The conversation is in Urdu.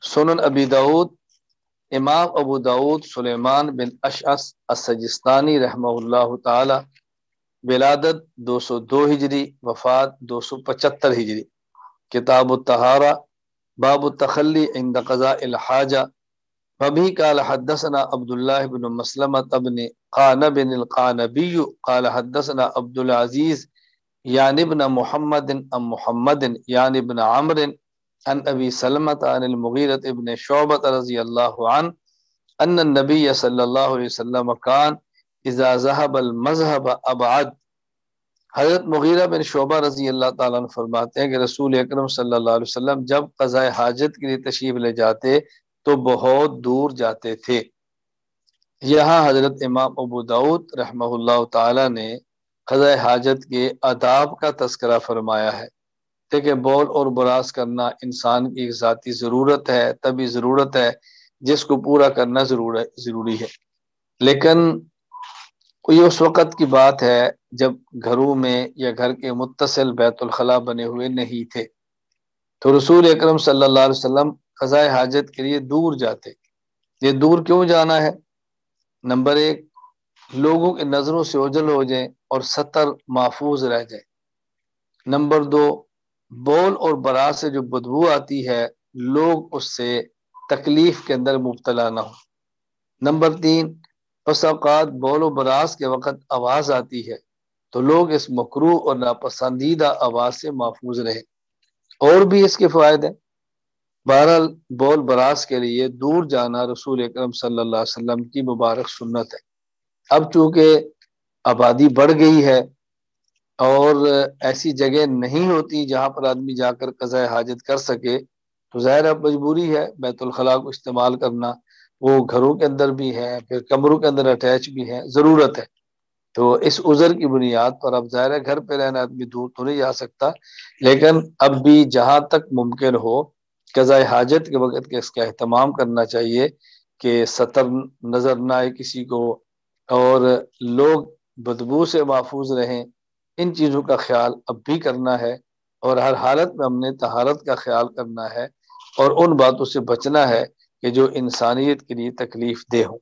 سنن ابی داود، امام ابو داود سلیمان بن اشعث السجستانی رحمہ اللہ تعالی، ولادت 202 ہجری، وفات 275 ہجری، کتاب الطہارہ، باب التخلی عند قضاء الحاجہ، وبه قال حدثنا عبد الله بن مسلمة بن قانب القانبي قال حدثنا عبد العزيز يعني ابن محمد ام محمد يعني ابن عمرو عن ابي سلمة عن المغيرة بن شعبة رضي الله عنه ان النبي صلی اللہ علیہ وسلم كان اذا ذهب المذهب ابعد۔ حضرت مغیرہ بن شعبہ رضی اللہ تعالیٰ عنہ فرماتے ہیں کہ رسول اکرم صلی اللہ علیہ وسلم جب قضاء حاجت کے لیے تشریف لے جاتے تو بہت دور جاتے تھے۔ یہاں حضرت امام ابو داود رحمہ اللہ تعالی نے قضاء حاجت کے آداب کا تذکرہ فرمایا ہے۔ کہ بول اور براز کرنا انسان کی ایک ذاتی ضرورت ہے، طبی ضرورت ہے جس کو پورا کرنا ضروری ہے، لیکن یہ اس وقت کی بات ہے جب گھروں میں یا گھر کے متصل بیت الخلاء بنے ہوئے نہیں تھے، تو رسول اکرم صلی اللہ علیہ وسلم قضاء حاجت کے لیے دور جاتے۔ یہ دور کیوں جانا ہے؟ نمبر ایک، لوگوں کی نظروں سے اوجھل ہو جائیں اور ستر محفوظ رہ جائے۔ نمبر دو، بول اور براز سے جو بدبو آتی ہے لوگ اس سے تکلیف کے اندر مبتلا نہ ہو۔ نمبر تین، پس اوقات بول و براز کے وقت آواز آتی ہے تو لوگ اس مکروہ اور ناپسندیدہ آواز سے محفوظ رہے۔ اور بھی اس کے فوائد ہیں۔ بہرحال بول براز کے لیے دور جانا رسول اکرم صلی اللہ علیہ وسلم کی مبارک سنت ہے۔ اب چونکہ آبادی بڑھ گئی ہے اور ایسی جگہ نہیں ہوتی جہاں پر آدمی جا کر قضاء حاجت کر سکے، تو ظاہر اب مجبوری ہے بیت الخلاء کو استعمال کرنا۔ وہ گھروں کے اندر بھی ہے، پھر کمروں کے اندر اٹیچ بھی ہے، ضرورت ہے۔ تو اس عذر کی بنیاد پر اب ظاہر ہے گھر پہ رہنا آدمی دور تو نہیں جا سکتا، لیکن اب بھی جہاں تک ممکن ہو قضاء حاجت کے وقت کے اس کا اہتمام کرنا چاہیے کہ ستر نظر نہ آئے کسی کو اور لوگ بدبو سے محفوظ رہیں۔ ان چیزوں کا خیال اب بھی کرنا ہے، اور ہر حالت میں ہم نے طہارت کا خیال کرنا ہے اور ان باتوں سے بچنا ہے کہ جو انسانیت کے لیے تکلیف دہ ہوں۔